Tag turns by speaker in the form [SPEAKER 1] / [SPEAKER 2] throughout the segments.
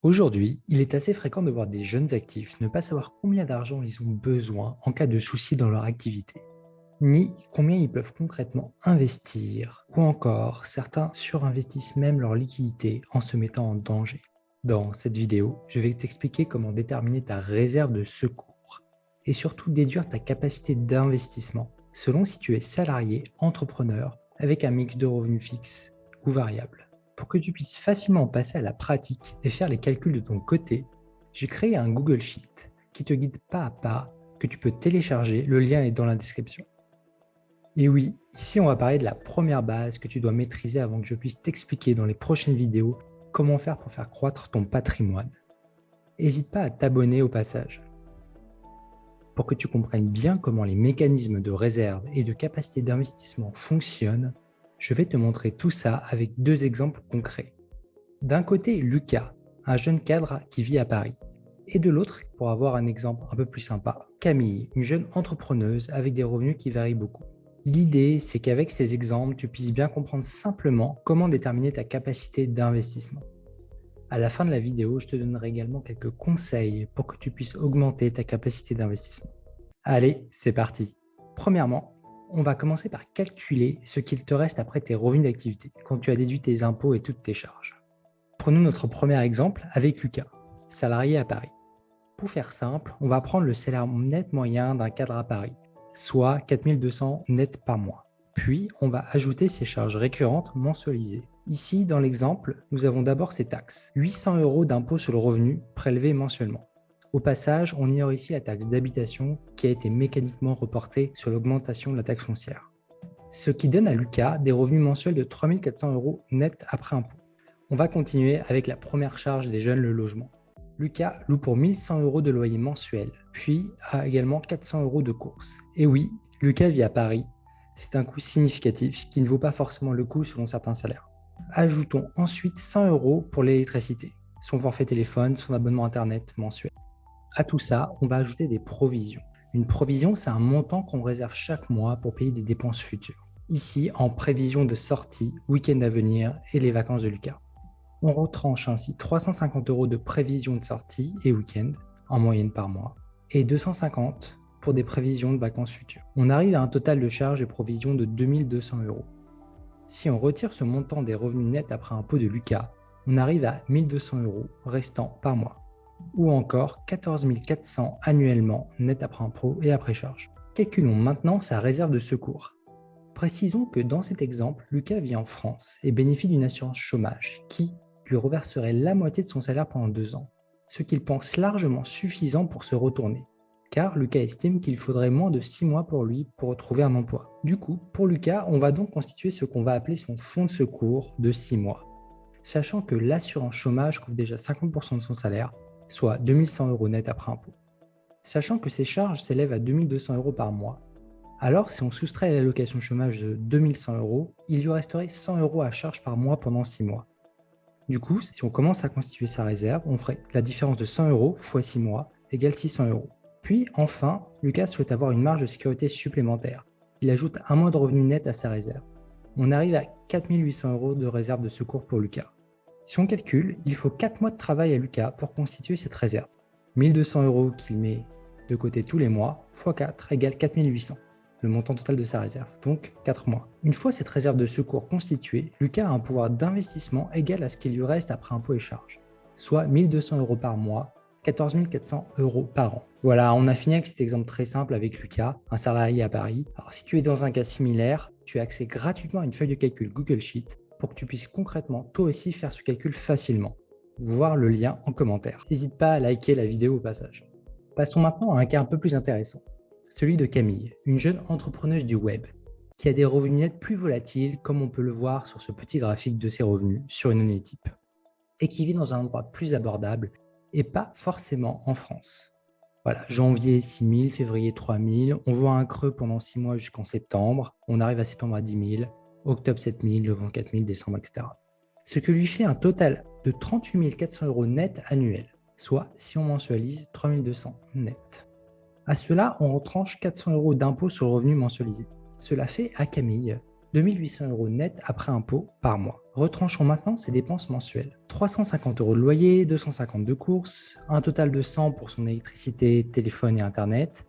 [SPEAKER 1] Aujourd'hui, il est assez fréquent de voir des jeunes actifs ne pas savoir combien d'argent ils ont besoin en cas de soucis dans leur activité, ni combien ils peuvent concrètement investir, ou encore certains surinvestissent même leur liquidité en se mettant en danger. Dans cette vidéo, je vais t'expliquer comment déterminer ta réserve de secours et surtout déduire ta capacité d'investissement selon si tu es salarié, entrepreneur, avec un mix de revenus fixes ou variables. Pour que tu puisses facilement passer à la pratique et faire les calculs de ton côté, j'ai créé un Google Sheet qui te guide pas à pas, que tu peux télécharger, le lien est dans la description. Et oui, ici on va parler de la première base que tu dois maîtriser avant que je puisse t'expliquer dans les prochaines vidéos comment faire pour faire croître ton patrimoine. N'hésite pas à t'abonner au passage. Pour que tu comprennes bien comment les mécanismes de réserve et de capacité d'investissement fonctionnent, je vais te montrer tout ça avec deux exemples concrets. D'un côté, Lucas, un jeune cadre qui vit à Paris. Et de l'autre, pour avoir un exemple un peu plus sympa, Camille, une jeune entrepreneuse avec des revenus qui varient beaucoup. L'idée, c'est qu'avec ces exemples, tu puisses bien comprendre simplement comment déterminer ta capacité d'investissement. À la fin de la vidéo, je te donnerai également quelques conseils pour que tu puisses augmenter ta capacité d'investissement. Allez, c'est parti. Premièrement, on va commencer par calculer ce qu'il te reste après tes revenus d'activité, quand tu as déduit tes impôts et toutes tes charges. Prenons notre premier exemple avec Lucas, salarié à Paris. Pour faire simple, on va prendre le salaire net moyen d'un cadre à Paris, soit 4200 net par mois. Puis, on va ajouter ses charges récurrentes mensualisées. Ici, dans l'exemple, nous avons d'abord ses taxes, 800 € d'impôt sur le revenu prélevés mensuellement. Au passage, on ignore ici la taxe d'habitation qui a été mécaniquement reportée sur l'augmentation de la taxe foncière. Ce qui donne à Lucas des revenus mensuels de 3400 € net après impôt. On va continuer avec la première charge des jeunes, le logement. Lucas loue pour 1100 € de loyer mensuel, puis a également 400 € de courses. Et oui, Lucas vit à Paris. C'est un coût significatif qui ne vaut pas forcément le coup selon certains salaires. Ajoutons ensuite 100 € pour l'électricité, son forfait téléphone, son abonnement internet mensuel. À tout ça, on va ajouter des provisions. Une provision, c'est un montant qu'on réserve chaque mois pour payer des dépenses futures. Ici, en prévision de sortie, week-end à venir et les vacances de Lucas. On retranche ainsi 350 € de prévision de sortie et week-end, en moyenne par mois, et 250 pour des prévisions de vacances futures. On arrive à un total de charges et provisions de 2200 €. Si on retire ce montant des revenus nets après impôt de Lucas, on arrive à 1200 € restant par mois, ou encore 14 400 annuellement net après impôt et après charge. Calculons maintenant sa réserve de secours. Précisons que dans cet exemple, Lucas vit en France et bénéficie d'une assurance chômage qui lui reverserait la moitié de son salaire pendant 2 ans, ce qu'il pense largement suffisant pour se retourner, car Lucas estime qu'il faudrait moins de 6 mois pour lui pour retrouver un emploi. Du coup, pour Lucas, on va donc constituer ce qu'on va appeler son fonds de secours de 6 mois, sachant que l'assurance chômage couvre déjà 50% de son salaire, soit 2100 € net après impôt. Sachant que ses charges s'élèvent à 2200 € par mois, alors si on soustrait l'allocation chômage de 2100 €, il lui resterait 100 € à charge par mois pendant 6 mois. Du coup, si on commence à constituer sa réserve, on ferait la différence de 100 € x 6 mois égale 600 €. Puis enfin, Lucas souhaite avoir une marge de sécurité supplémentaire. Il ajoute un mois de revenu net à sa réserve. On arrive à 4800 € de réserve de secours pour Lucas. Si on calcule, il faut 4 mois de travail à Lucas pour constituer cette réserve. 1200 € qu'il met de côté tous les mois, x 4 égale 4800, le montant total de sa réserve, donc 4 mois. Une fois cette réserve de secours constituée, Lucas a un pouvoir d'investissement égal à ce qu'il lui reste après impôts et charges, soit 1200 € par mois, 14 400 € par an. Voilà, on a fini avec cet exemple très simple avec Lucas, un salarié à Paris. Alors si tu es dans un cas similaire, tu as accès gratuitement à une feuille de calcul Google Sheet pour que tu puisses concrètement toi aussi faire ce calcul facilement. Voir le lien en commentaire. N'hésite pas à liker la vidéo au passage. Passons maintenant à un cas un peu plus intéressant, celui de Camille, une jeune entrepreneuse du web, qui a des revenus nets plus volatiles, comme on peut le voir sur ce petit graphique de ses revenus sur une année type, et qui vit dans un endroit plus abordable et pas forcément en France. Voilà, janvier 6 000, février 3 000, on voit un creux pendant 6 mois jusqu'en septembre, on arrive à septembre à 10 000, octobre 7 000, novembre 4 000, décembre, etc. Ce qui lui fait un total de 38 400 € net annuel, soit, si on mensualise, 3 200 net. À cela, on retranche 400 € d'impôt sur le revenu mensualisé. Cela fait, à Camille, 2 800 € net après impôt par mois. Retranchons maintenant ses dépenses mensuelles. 350 € de loyer, 250 de courses, un total de 100 pour son électricité, téléphone et internet.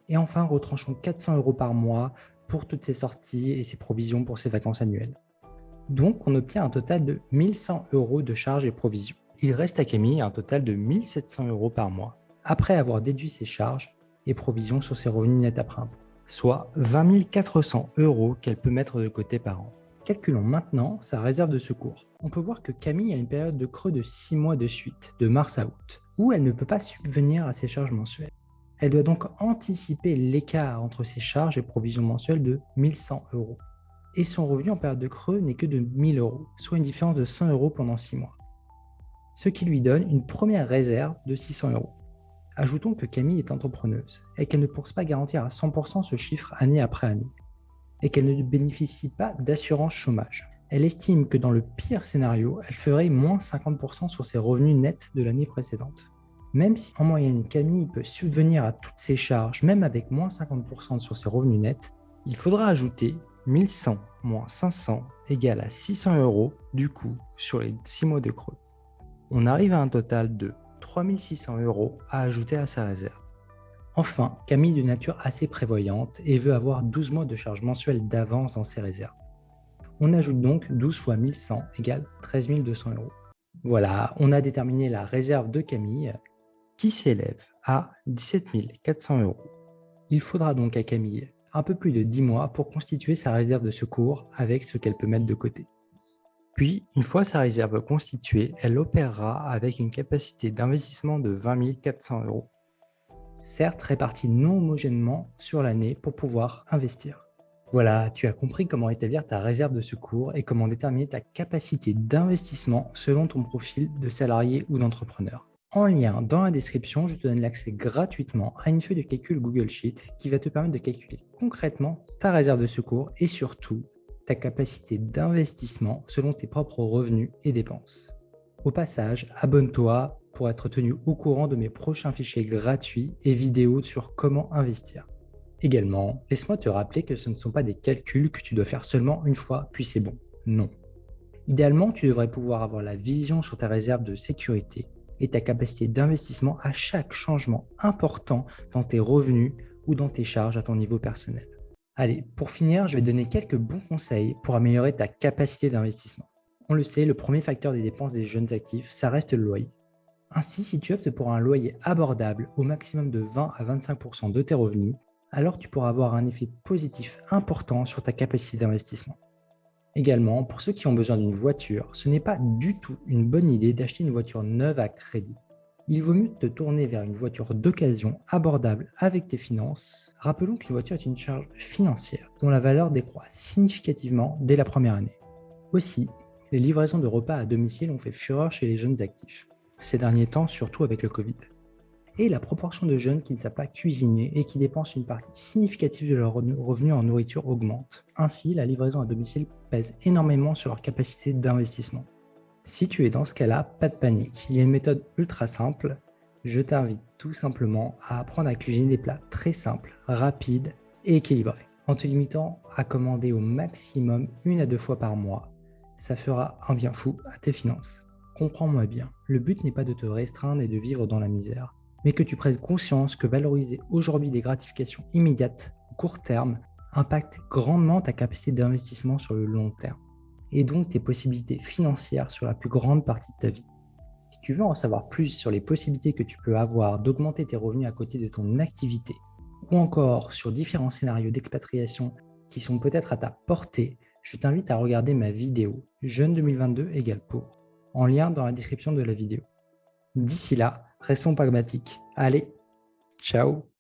[SPEAKER 1] Et enfin, retranchons 400 € par mois pour toutes ses sorties et ses provisions pour ses vacances annuelles. Donc, on obtient un total de 1100 € de charges et provisions. Il reste à Camille un total de 1700 € par mois, après avoir déduit ses charges et provisions sur ses revenus nets après impôt, soit 20 400 € qu'elle peut mettre de côté par an. Calculons maintenant sa réserve de secours. On peut voir que Camille a une période de creux de 6 mois de suite, de mars à août, où elle ne peut pas subvenir à ses charges mensuelles. Elle doit donc anticiper l'écart entre ses charges et provisions mensuelles de 1100 €. Et son revenu en période de creux n'est que de 1000 €, soit une différence de 100 € pendant 6 mois. Ce qui lui donne une première réserve de 600 €. Ajoutons que Camille est entrepreneuse et qu'elle ne pense pas garantir à 100% ce chiffre année après année et qu'elle ne bénéficie pas d'assurance chômage. Elle estime que dans le pire scénario, elle ferait moins 50% sur ses revenus nets de l'année précédente. Même si en moyenne Camille peut subvenir à toutes ses charges, même avec moins 50% sur ses revenus nets, il faudra ajouter 1100 moins 500 égale à 600 € du coup sur les 6 mois de creux. On arrive à un total de 3600 € à ajouter à sa réserve. Enfin, Camille est de nature assez prévoyante et veut avoir 12 mois de charges mensuelles d'avance dans ses réserves. On ajoute donc 12 fois 1100 égale 13 200 €. Voilà, on a déterminé la réserve de Camille qui s'élève à 17 400 €. Il faudra donc à Camille un peu plus de 10 mois pour constituer sa réserve de secours avec ce qu'elle peut mettre de côté. Puis, une fois sa réserve constituée, elle opérera avec une capacité d'investissement de 20 400 €, certes répartie non homogènement sur l'année pour pouvoir investir. Voilà, tu as compris comment établir ta réserve de secours et comment déterminer ta capacité d'investissement selon ton profil de salarié ou d'entrepreneur. En lien dans la description, je te donne l'accès gratuitement à une feuille de calcul Google Sheet qui va te permettre de calculer concrètement ta réserve de secours et surtout ta capacité d'investissement selon tes propres revenus et dépenses. Au passage, abonne-toi pour être tenu au courant de mes prochains fichiers gratuits et vidéos sur comment investir. Également, laisse-moi te rappeler que ce ne sont pas des calculs que tu dois faire seulement une fois, puis c'est bon. Non. Idéalement, tu devrais pouvoir avoir la vision sur ta réserve de sécurité et ta capacité d'investissement à chaque changement important dans tes revenus ou dans tes charges à ton niveau personnel. Allez, pour finir, je vais te donner quelques bons conseils pour améliorer ta capacité d'investissement. On le sait, le premier facteur des dépenses des jeunes actifs, ça reste le loyer. Ainsi, si tu optes pour un loyer abordable au maximum de 20 à 25% de tes revenus, alors tu pourras avoir un effet positif important sur ta capacité d'investissement. Également, pour ceux qui ont besoin d'une voiture, ce n'est pas du tout une bonne idée d'acheter une voiture neuve à crédit. Il vaut mieux te tourner vers une voiture d'occasion abordable avec tes finances. Rappelons qu'une voiture est une charge financière dont la valeur décroît significativement dès la première année. Aussi, les livraisons de repas à domicile ont fait fureur chez les jeunes actifs, ces derniers temps surtout avec le Covid. Et la proportion de jeunes qui ne savent pas cuisiner et qui dépensent une partie significative de leurs revenus en nourriture augmente. Ainsi, la livraison à domicile pèse énormément sur leur capacité d'investissement. Si tu es dans ce cas-là, pas de panique, il y a une méthode ultra simple. Je t'invite tout simplement à apprendre à cuisiner des plats très simples, rapides et équilibrés, en te limitant à commander au maximum 1 à 2 fois par mois. Ça fera un bien fou à tes finances. Comprends-moi bien, le but n'est pas de te restreindre et de vivre dans la misère, mais que tu prennes conscience que valoriser aujourd'hui des gratifications immédiates, court terme, impacte grandement ta capacité d'investissement sur le long terme, et donc tes possibilités financières sur la plus grande partie de ta vie. Si tu veux en savoir plus sur les possibilités que tu peux avoir d'augmenter tes revenus à côté de ton activité, ou encore sur différents scénarios d'expatriation qui sont peut-être à ta portée, je t'invite à regarder ma vidéo « Jeune 2022 égale pauvre » en lien dans la description de la vidéo. D'ici là, restons pragmatiques. Allez, ciao!